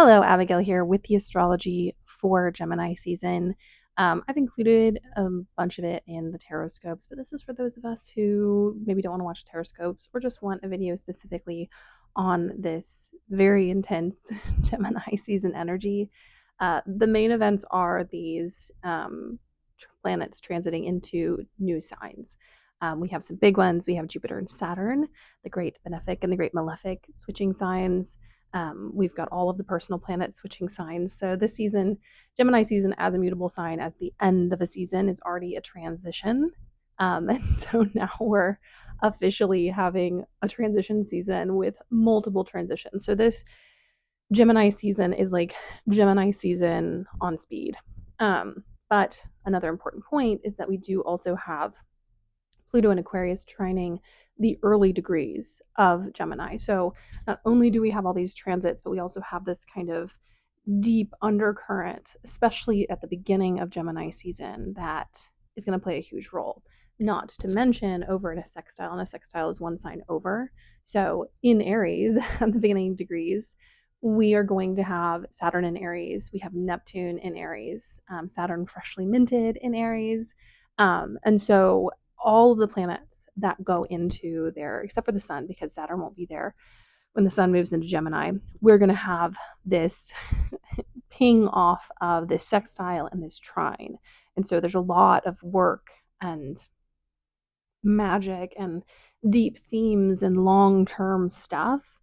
Hello, Abigail here with the astrology for Gemini season. I've included a bunch of it in the tarot scopes, but this is for those of us who maybe don't want to watch tarot scopes or just want a video specifically on this very intense Gemini season energy. The main events are these planets transiting into new signs. We have some big ones. We have Jupiter and Saturn, the great benefic and the great malefic switching signs. We've got all of the personal planets switching signs. So this season, Gemini season as a mutable sign, as the end of a season, is already a transition. And so now we're officially having a transition season with multiple transitions. So this Gemini season is like Gemini season on speed. But another important point is that we do also have Pluto and Aquarius trining the early degrees of Gemini. So not only do we have all these transits, but we also have this kind of deep undercurrent, especially at the beginning of Gemini season, that is going to play a huge role. Not to mention over in a sextile, and a sextile is one sign over. So in Aries, at the beginning degrees, we are going to have Saturn in Aries. We have Neptune in Aries, Saturn freshly minted in Aries. And so all of the planets that go into there, except for the sun, because Saturn won't be there when the sun moves into Gemini, we're going to have this ping off of this sextile and this trine. And so there's a lot of work and magic and deep themes and long-term stuff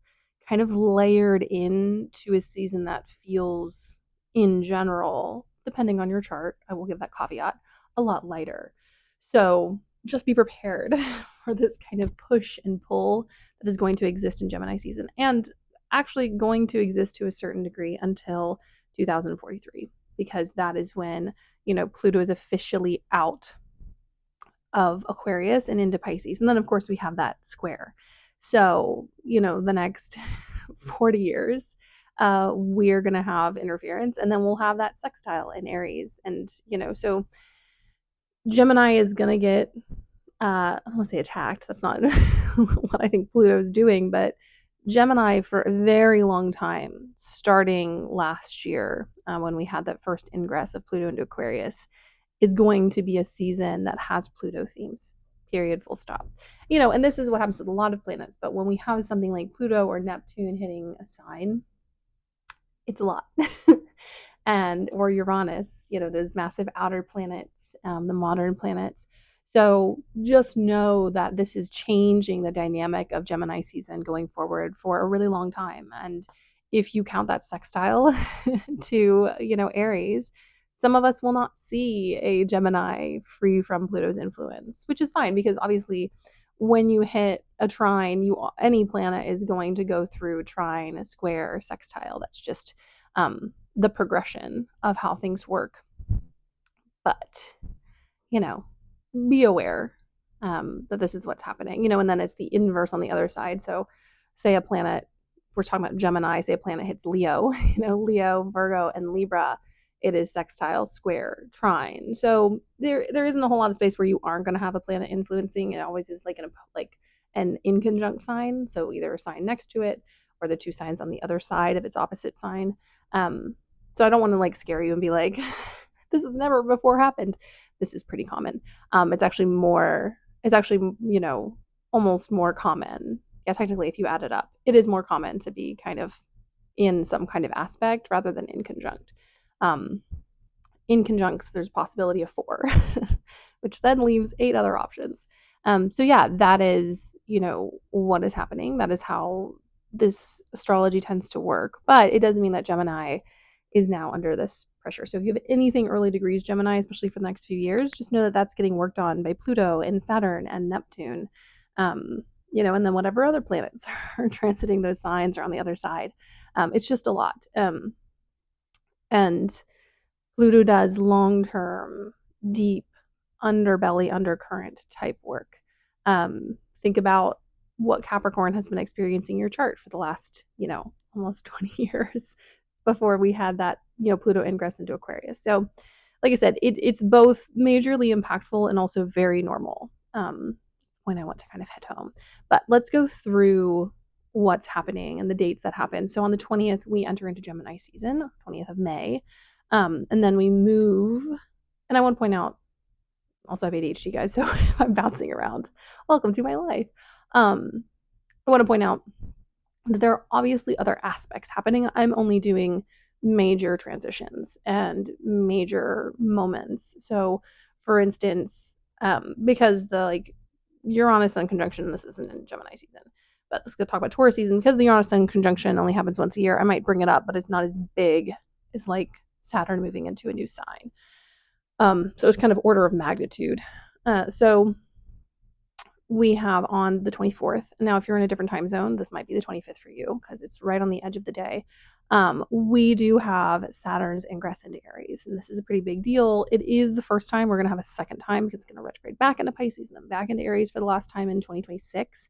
kind of layered into a season that feels, in general, depending on your chart, I will give that caveat, a lot lighter. So just be prepared for this kind of push and pull that is going to exist in Gemini season, and actually going to exist to a certain degree until 2043, because that is when, Pluto is officially out of Aquarius and into Pisces. And then, of course, we have that square. So, the next 40 years, we're going to have interference, and then we'll have that sextile in Aries. And, so Gemini is going to get, I don't want to say attacked. That's not what I think Pluto's doing, but Gemini for a very long time, starting last year when we had that first ingress of Pluto into Aquarius, is going to be a season that has Pluto themes, period, full stop. And this is what happens with a lot of planets, but when we have something like Pluto or Neptune hitting a sign, it's a lot. Or Uranus, those massive outer planets, the modern planets. So just know that this is changing the dynamic of Gemini season going forward for a really long time. And if you count that sextile to, Aries, some of us will not see a Gemini free from Pluto's influence, which is fine, because obviously when you hit a trine, any planet is going to go through trine, square, sextile. That's just the progression of how things work. But, be aware that this is what's happening, and then it's the inverse on the other side. So say a planet, we're talking about Gemini, say a planet hits Leo, Leo, Virgo, and Libra, it is sextile, square, trine. So there isn't a whole lot of space where you aren't going to have a planet influencing. It always is like an inconjunct sign. So either a sign next to it or the two signs on the other side of its opposite sign. So I don't want to scare you and be like, this has never before happened. This is pretty common. It's actually almost more common. Yeah, technically, if you add it up, it is more common to be kind of in some kind of aspect rather than in conjunct. In conjuncts, there's possibility of 4, which then leaves 8 other options. So yeah, that is, what is happening. That is how this astrology tends to work. But it doesn't mean that Gemini is now under this pressure. So if you have anything early degrees Gemini, especially for the next few years, just know that that's getting worked on by Pluto and Saturn and Neptune, and then whatever other planets are transiting those signs or on the other side. It's just a lot. And Pluto does long-term, deep, underbelly, undercurrent type work. Think about what Capricorn has been experiencing your chart for the last, almost 20 years before we had that, Pluto ingress into Aquarius. So, like I said, it's both majorly impactful and also very normal. That's the point I want to kind of hit home. But let's go through what's happening and the dates that happen. So on the 20th, we enter into Gemini season, 20th of May. And then we move. And I want to point out, also I have ADHD, guys, so I'm bouncing around. Welcome to my life. I want to point out that there are obviously other aspects happening. I'm only doing major transitions and major moments. So, for instance, because the Uranus Sun conjunction, this isn't in Gemini season, but let's go talk about Taurus season. Because the Uranus Sun conjunction only happens once a year, I might bring it up, but it's not as big as like Saturn moving into a new sign. So it's kind of order of magnitude. So we have on the 24th. Now, if you're in a different time zone, this might be the 25th for you because it's right on the edge of the day. We do have Saturn's ingress into Aries, and this is a pretty big deal. It is the first time. We're going to have a second time because it's going to retrograde back into Pisces and then back into Aries for the last time in 2026.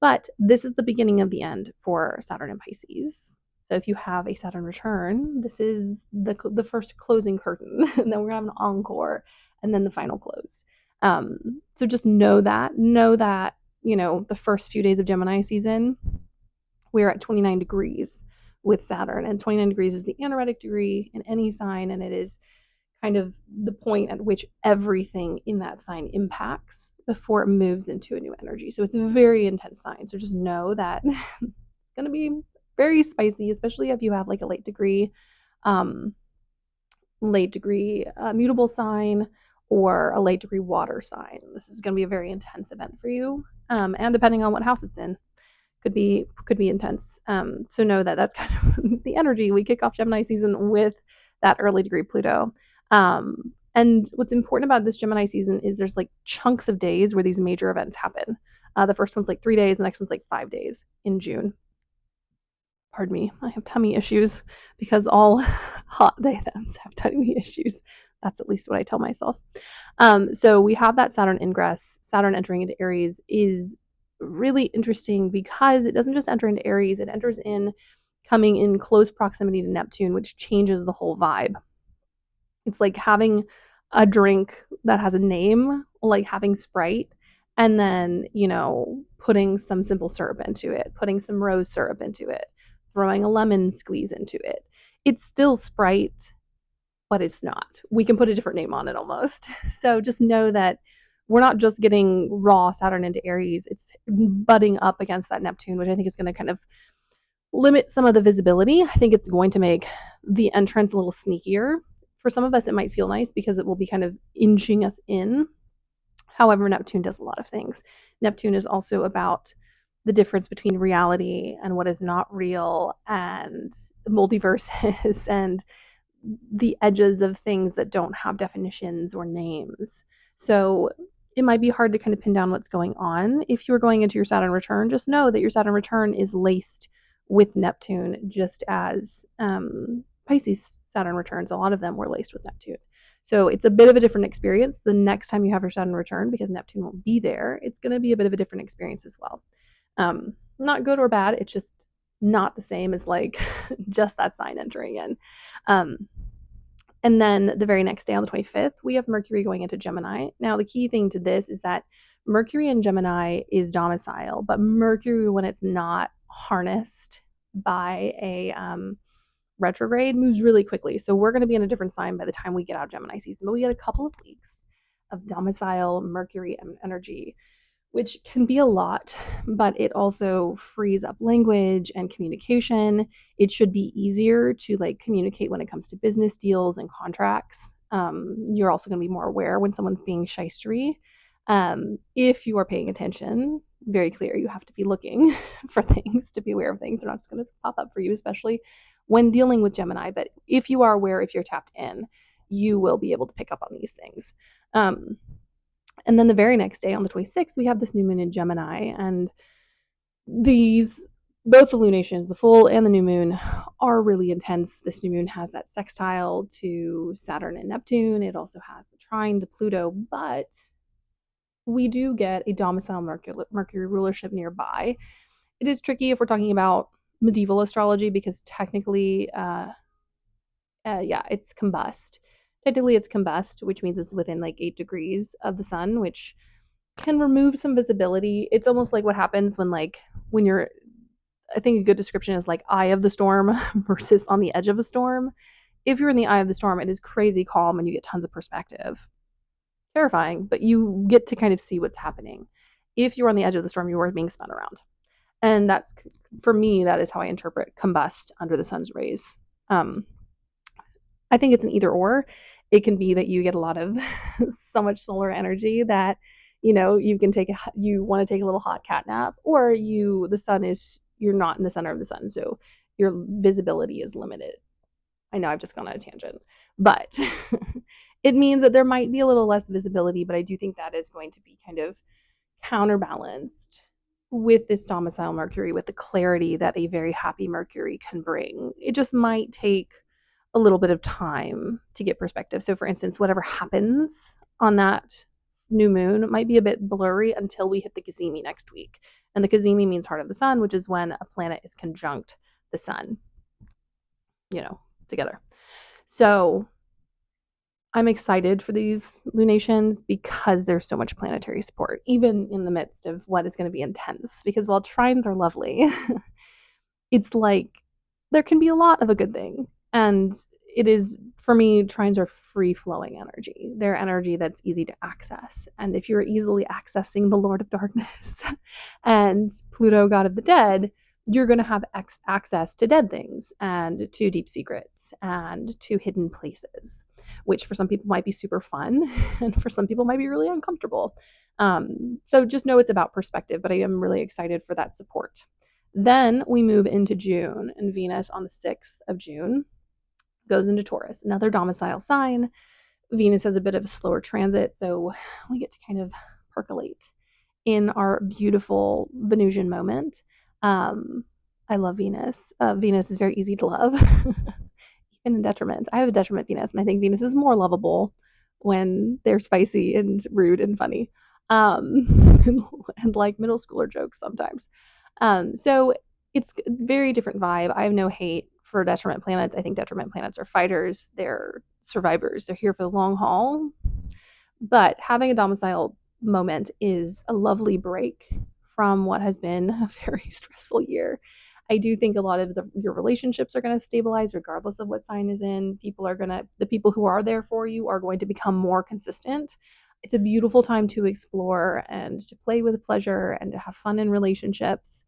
But this is the beginning of the end for Saturn and Pisces. So if you have a Saturn return, this is the first closing curtain, and then we're going to have an encore, and then the final close. So just know that, the first few days of Gemini season, we're at 29 degrees with Saturn, and 29 degrees is the anaretic degree in any sign, and it is kind of the point at which everything in that sign impacts before it moves into a new energy. So it's a very intense sign. So just know that it's going to be very spicy, especially if you have like a late degree mutable sign or a late degree water sign. This is going to be a very intense event for you, and depending on what house it's in, could be intense. So know that that's kind of the energy. We kick off Gemini season with that early degree Pluto. And what's important about this Gemini season is there's like chunks of days where these major events happen. The first one's like 3 days, the next one's like 5 days in June. Pardon me, I have tummy issues because all hot they/thems have tummy issues. That's at least what I tell myself. So we have that Saturn ingress. Saturn entering into Aries is really interesting because it doesn't just enter into Aries, it enters in coming in close proximity to Neptune, which changes the whole vibe. It's like having a drink that has a name, like having Sprite, and then, putting some simple syrup into it, putting some rose syrup into it, throwing a lemon squeeze into it. It's still Sprite, but it's not. We can put a different name on it almost. So just know that we're not just getting raw Saturn into Aries, it's butting up against that Neptune, which I think is going to kind of limit some of the visibility. I think it's going to make the entrance a little sneakier. For some of us, it might feel nice because it will be kind of inching us in. However, Neptune does a lot of things. Neptune is also about the difference between reality and what is not real, and multiverses and the edges of things that don't have definitions or names. So it might be hard to kind of pin down what's going on. If you're going into your Saturn return, just know that your Saturn return is laced with Neptune, just as Pisces Saturn returns, a lot of them were laced with Neptune. So it's a bit of a different experience the next time you have your Saturn return, because Neptune won't be there. It's going to be a bit of a different experience as well. Not good or bad, it's just not the same as like just that sign entering in. And then the very next day on the 25th, we have Mercury going into Gemini. Now, the key thing to this is that Mercury in Gemini is domicile, but Mercury, when it's not harnessed by a retrograde, moves really quickly. So we're going to be in a different sign by the time we get out of Gemini season, but we get a couple of weeks of domicile Mercury energy, which can be a lot, but it also frees up language and communication. It should be easier to communicate when it comes to business deals and contracts. You're also going to be more aware when someone's being shystery. If you are paying attention, very clear, you have to be looking for things, to be aware of things. They're not just going to pop up for you, especially when dealing with Gemini. But if you are aware, if you're tapped in, you will be able to pick up on these things. And then the very next day on the 26th, we have this new moon in Gemini, and both the lunations, the full and the new moon, are really intense. This new moon has that sextile to Saturn and Neptune. It also has the trine to Pluto, but we do get a domicile Mercury rulership nearby. It is tricky if we're talking about medieval astrology because technically, it's combust. Technically, it's combust, which means it's within 8 degrees of the sun, which can remove some visibility. It's almost like what happens when you're I think a good description is like eye of the storm versus on the edge of a storm. If you're in the eye of the storm, it is crazy calm and you get tons of perspective. Terrifying, but you get to kind of see what's happening. If you're on the edge of the storm, you are being spun around. And that's, for me, that is how I interpret combust under the sun's rays. Um, I think it's an either or. It can be that you get a lot of so much solar energy that you can you want to take a little hot cat nap, or you're not in the center of the sun, so your visibility is limited. I know I've just gone on a tangent, but it means that there might be a little less visibility, but I do think that is going to be kind of counterbalanced with this domicile Mercury, with the clarity that a very happy Mercury can bring. It just might take a little bit of time to get perspective. So, for instance, whatever happens on that new moon might be a bit blurry until we hit the Cazimi next week. And the Cazimi means heart of the sun, which is when a planet is conjunct the sun, together. So I'm excited for these lunations because there's so much planetary support, even in the midst of what is going to be intense. Because while trines are lovely, it's like there can be a lot of a good thing. And it is, for me, trines are free flowing energy. They're energy that's easy to access. And if you're easily accessing the Lord of Darkness and Pluto, God of the Dead, you're going to have access to dead things and to deep secrets and to hidden places, which for some people might be super fun and for some people might be really uncomfortable. So just know it's about perspective, but I am really excited for that support. Then we move into June, and Venus on the 6th of June goes into Taurus, another domicile sign. Venus has a bit of a slower transit, so we get to kind of percolate in our beautiful Venusian moment. I love Venus. Venus is very easy to love, even in detriment. I have a detriment Venus, and I think Venus is more lovable when they're spicy and rude and funny, and like middle schooler jokes sometimes. So it's a very different vibe. I have no hate for detriment planets. I think detriment planets are fighters. They're survivors. They're here for the long haul. But having a domicile moment is a lovely break from what has been a very stressful year. I do think a lot of your relationships are going to stabilize regardless of what sign is in. The people who are there for you are going to become more consistent. It's a beautiful time to explore and to play with pleasure and to have fun in relationships.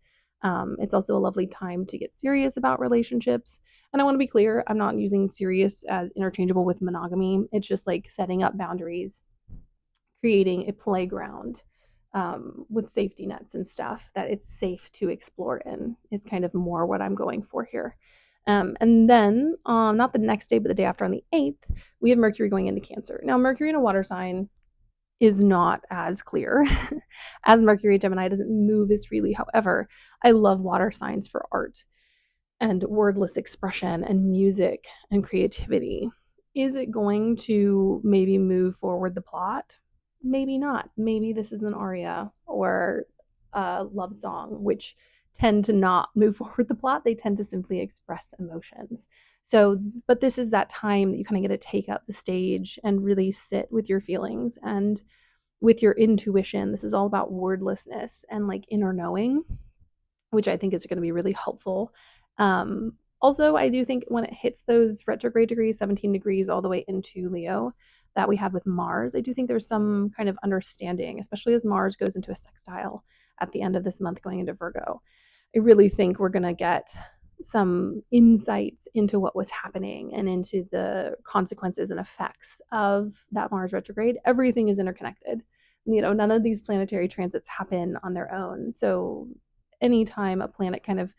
It's also a lovely time to get serious about relationships. And I want to be clear, I'm not using serious as interchangeable with monogamy. It's just like setting up boundaries, creating a playground with safety nets and stuff that it's safe to explore in is kind of more what I'm going for here. And then, not the next day, but the day after on the 8th, we have Mercury going into Cancer. Now, Mercury in a water sign is not as clear as Mercury Gemini. Doesn't move as freely. However, I love water signs for art and wordless expression and music and creativity. Is it going to maybe move forward the plot? Maybe not. Maybe this is an aria or a love song, which tend to not move forward the plot. They tend to simply express emotions. So, but this is that time that you kind of get to take up the stage and really sit with your feelings and with your intuition. This is all about wordlessness and like inner knowing, which I think is going to be really helpful. Also, I do think when it hits those retrograde degrees, 17 degrees all the way into Leo, that we had with Mars, I do think there's some kind of understanding, especially as Mars goes into a sextile at the end of this month going into Virgo. I really think we're going to get some insights into what was happening and into the consequences and effects of that Mars retrograde. Everything is interconnected. None of these planetary transits happen on their own. So anytime a planet kind of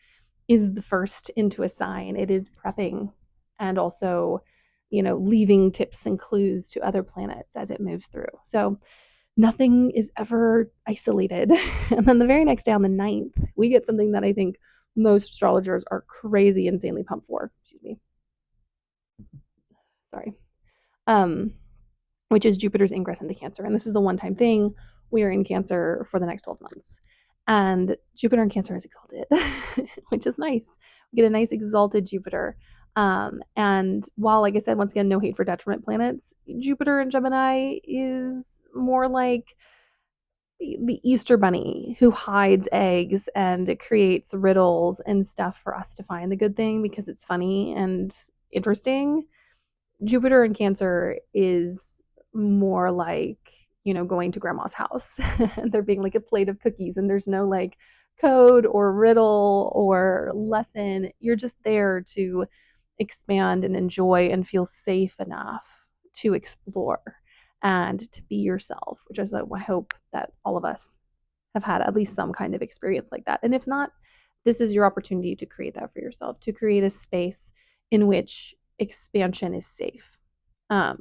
is the first into a sign, it is prepping and also, leaving tips and clues to other planets as it moves through. So nothing is ever isolated. And then the very next day on the 9th, we get something that I think most astrologers are crazy, insanely pumped for. Excuse me. Sorry. Which is Jupiter's ingress into Cancer. And this is a one-time thing. We are in Cancer for the next 12 months. And Jupiter in Cancer is exalted, which is nice. We get a nice exalted Jupiter. And while, like I said, once again, no hate for detriment planets, Jupiter in Gemini is more like, the Easter bunny who hides eggs and it creates riddles and stuff for us to find the good thing because it's funny and interesting. Jupiter in Cancer is more like, going to grandma's house and there being like a plate of cookies and there's no like code or riddle or lesson. You're just there to expand and enjoy and feel safe enough to explore and to be yourself, which is, I hope that all of us have had at least some kind of experience like that. And if not, this is your opportunity to create that for yourself, to create a space in which expansion is safe. Um,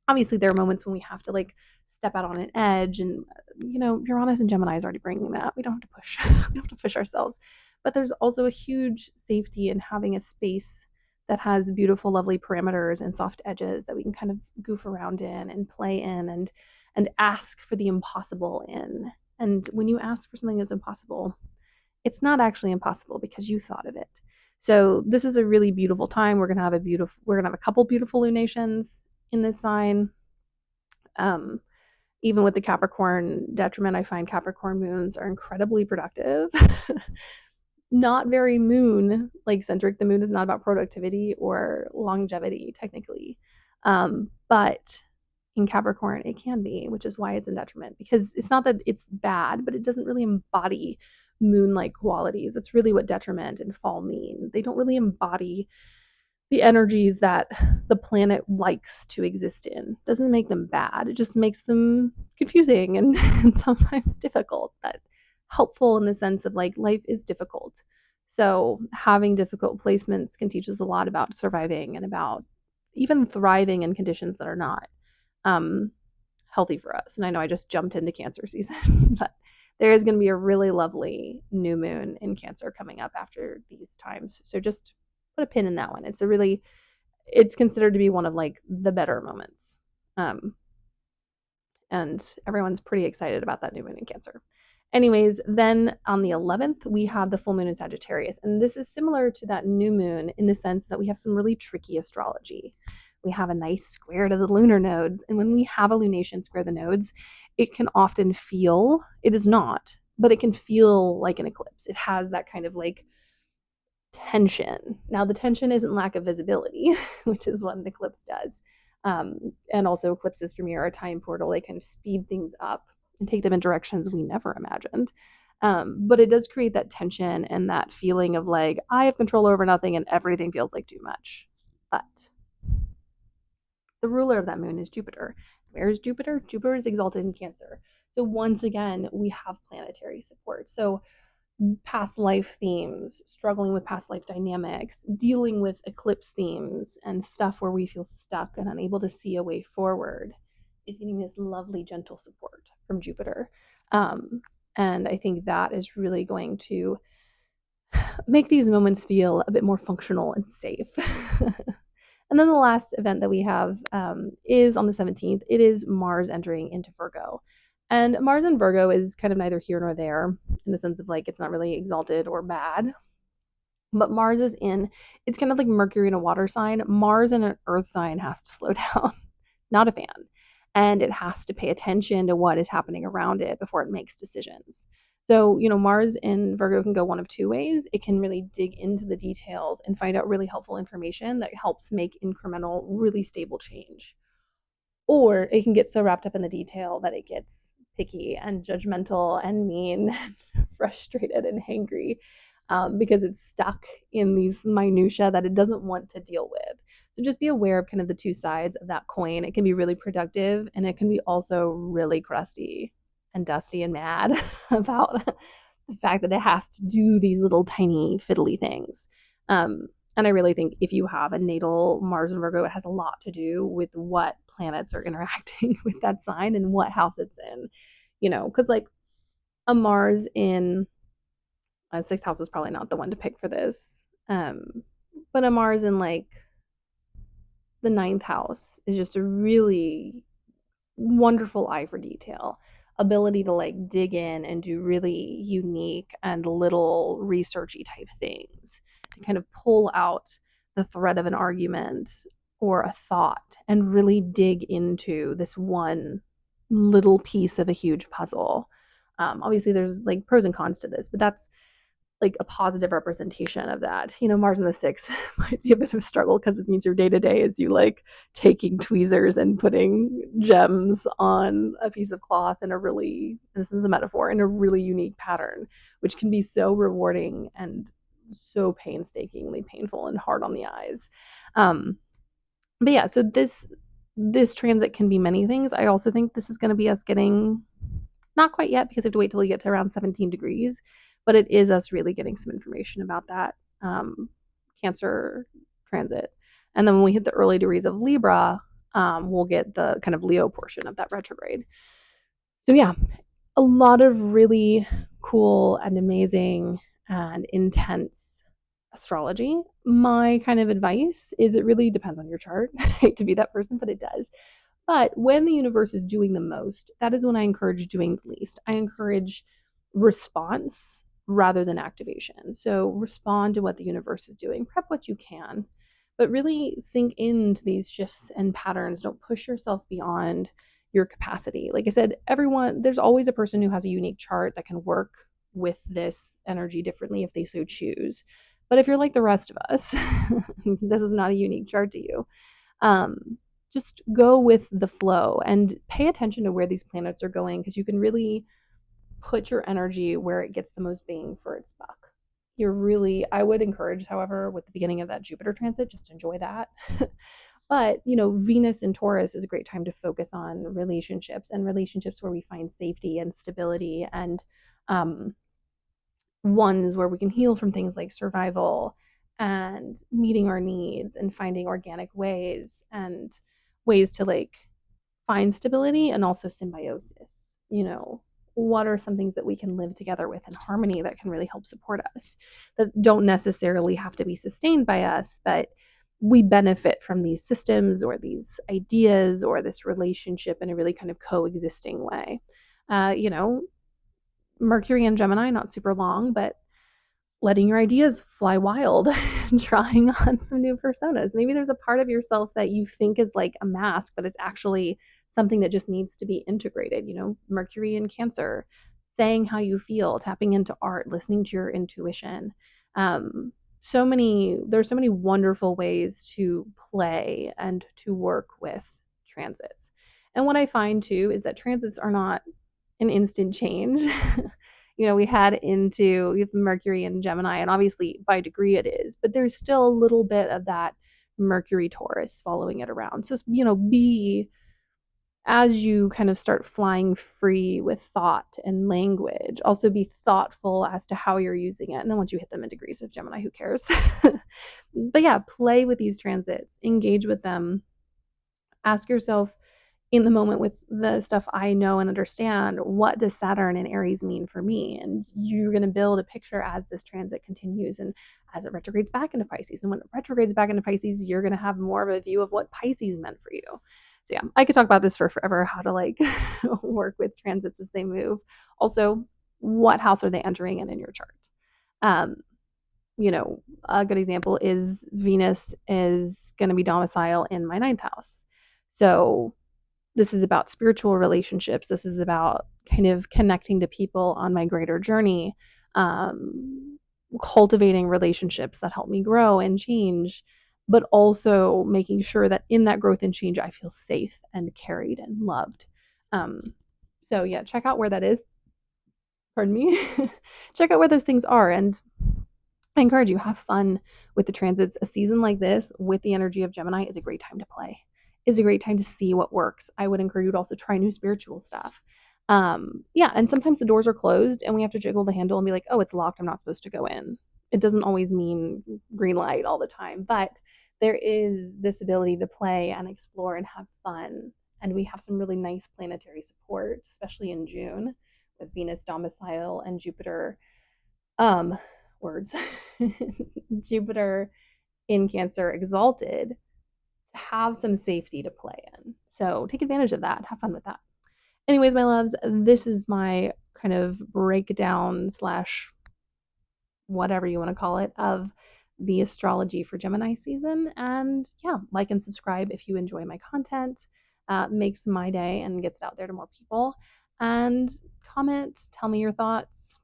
Obviously, there are moments when we have to like step out on an edge, and Uranus and Gemini is already bringing that. We don't have to push. We don't have to push ourselves, but there's also a huge safety in having a space that has beautiful, lovely parameters and soft edges that we can kind of goof around in and play in and ask for the impossible in. And when you ask for something that's impossible, it's not actually impossible because you thought of it. So this is a really beautiful time. We're gonna have a couple beautiful lunations in this sign. Um, Even with the Capricorn detriment, I find Capricorn moons are incredibly productive. Not very moon like centric. The moon is not about productivity or longevity technically, but in Capricorn it can be, which is why it's in detriment, because it's not that it's bad, but it doesn't really embody moon-like qualities. It's really what detriment and fall mean. They don't really embody the energies that the planet likes to exist in. It doesn't make them bad. It just makes them confusing and, and sometimes difficult, but helpful in the sense of like life is difficult. So having difficult placements can teach us a lot about surviving and about even thriving in conditions that are not um, healthy for us. And I know I just jumped into Cancer season, but there is going to be a really lovely new moon in Cancer coming up after these times. So just put a pin in that one. It's considered to be one of like the better moments. Um, and everyone's pretty excited about that new moon in Cancer. Anyways, then on the 11th, we have the full moon in Sagittarius. And this is similar to that new moon in the sense that we have some really tricky astrology. We have a nice square to the lunar nodes. And when we have a lunation square the nodes, it can often feel, it is not, but it can feel like an eclipse. It has that kind of like tension. Now, the tension isn't lack of visibility, which is what an eclipse does. And also, eclipses for me are a time portal. They kind of speed things up and take them in directions we never imagined. But it does create that tension and that feeling of like, I have control over nothing and everything feels like too much. But the ruler of that moon is Jupiter. Where is Jupiter? Jupiter is exalted in Cancer. So once again, we have planetary support. So past life themes, struggling with past life dynamics, dealing with eclipse themes and stuff where we feel stuck and unable to see a way forward is getting this lovely, gentle support from Jupiter. And I think that is really going to make these moments feel a bit more functional and safe. And then the last event that we have is on the 17th. It is Mars entering into Virgo. And Mars in Virgo is kind of neither here nor there in the sense of like it's not really exalted or bad. But Mars is it's kind of like Mercury in a water sign. Mars in an earth sign has to slow down, not a fan. And it has to pay attention to what is happening around it before it makes decisions. So, Mars in Virgo can go one of two ways. It can really dig into the details and find out really helpful information that helps make incremental, really stable change. Or it can get so wrapped up in the detail that it gets picky and judgmental and mean, and frustrated and hangry because it's stuck in these minutiae that it doesn't want to deal with. So just be aware of kind of the two sides of that coin. It can be really productive and it can be also really crusty and dusty and mad about the fact that it has to do these little tiny fiddly things. And I really think if you have a natal Mars and Virgo, it has a lot to do with what planets are interacting with that sign and what house it's in. Because like a Mars in sixth house is probably not the one to pick for this. But a Mars in like the ninth house is just a really wonderful eye for detail, ability to like dig in and do really unique and little researchy type things to kind of pull out the thread of an argument or a thought and really dig into this one little piece of a huge puzzle. Obviously, there's like pros and cons to this, but that's like a positive representation of that. Mars in the sixth might be a bit of a struggle because it means your day to day is you like taking tweezers and putting gems on a piece of cloth in a really, this is a metaphor, in a really unique pattern, which can be so rewarding and so painstakingly painful and hard on the eyes. But yeah, so this transit can be many things. I also think this is going to be us getting, not quite yet because we have to wait till we get to around 17 degrees, but it is us really getting some information about that Cancer transit. And then when we hit the early degrees of Libra, we'll get the kind of Leo portion of that retrograde. So yeah, a lot of really cool and amazing and intense astrology. My kind of advice is it really depends on your chart. I hate to be that person, but it does. But when the universe is doing the most, that is when I encourage doing the least. I encourage response rather than activation. So respond to what the universe is doing, prep what you can, but really sink into these shifts and patterns. Don't push yourself beyond your capacity. Like I said, there's always a person who has a unique chart that can work with this energy differently if they so choose. But if you're like the rest of us, this is not a unique chart to you. Just go with the flow and pay attention to where these planets are going because you can really put your energy where it gets the most bang for its buck. I would encourage, however, with the beginning of that Jupiter transit, just enjoy that. But, Venus in Taurus is a great time to focus on relationships and relationships where we find safety and stability and um, ones where we can heal from things like survival and meeting our needs and finding organic ways and ways to like find stability and also symbiosis. What are some things that we can live together with in harmony that can really help support us that don't necessarily have to be sustained by us, but we benefit from these systems or these ideas or this relationship in a really kind of coexisting way. Mercury and Gemini, not super long, but letting your ideas fly wild and trying on some new personas. Maybe there's a part of yourself that you think is like a mask, but it's actually something that just needs to be integrated. Mercury in Cancer, saying how you feel, tapping into art, listening to your intuition. There's so many wonderful ways to play and to work with transits. And what I find too is that transits are not an instant change. We had into Mercury and Gemini, and obviously by degree it is, but there's still a little bit of that Mercury Taurus following it around. So, be as you kind of start flying free with thought and language, also be thoughtful as to how you're using it. And then once you hit them in degrees of Gemini, who cares? But yeah, play with these transits, engage with them, ask yourself, in the moment with the stuff I know and understand, what does Saturn and Aries mean for me? And you're going to build a picture as this transit continues and as it retrogrades back into Pisces. And when it retrogrades back into Pisces, you're going to have more of a view of what Pisces meant for you. So yeah, I could talk about this for forever, how to like work with transits as they move. Also, what house are they entering in your chart? A good example is Venus is going to be domicile in my ninth house. So this is about spiritual relationships. This is about kind of connecting to people on my greater journey, cultivating relationships that help me grow and change, but also making sure that in that growth and change, I feel safe and carried and loved. Um, so yeah, check out where that is. Pardon me. Check out where those things are, and I encourage you, have fun with the transits. A season like this with the energy of Gemini is a great time to play. Is a great time to see what works. I would encourage you to also try new spiritual stuff. Yeah, and sometimes the doors are closed and we have to jiggle the handle and be like, oh, it's locked, I'm not supposed to go in. It doesn't always mean green light all the time, but there is this ability to play and explore and have fun. And we have some really nice planetary support, especially in June with Venus domicile and Jupiter um words Jupiter in Cancer exalted, to have some safety to play in. So take advantage of that. Have fun with that. Anyways, my loves, this is my kind of breakdown slash whatever you want to call it of the astrology for Gemini season. And yeah, like and subscribe if you enjoy my content. makes my day and gets it out there to more people. And comment, tell me your thoughts,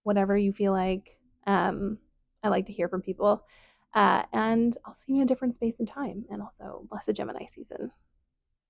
whatever you feel like. I like to hear from people. And I'll see you in a different space and time. And also, blessed Gemini season.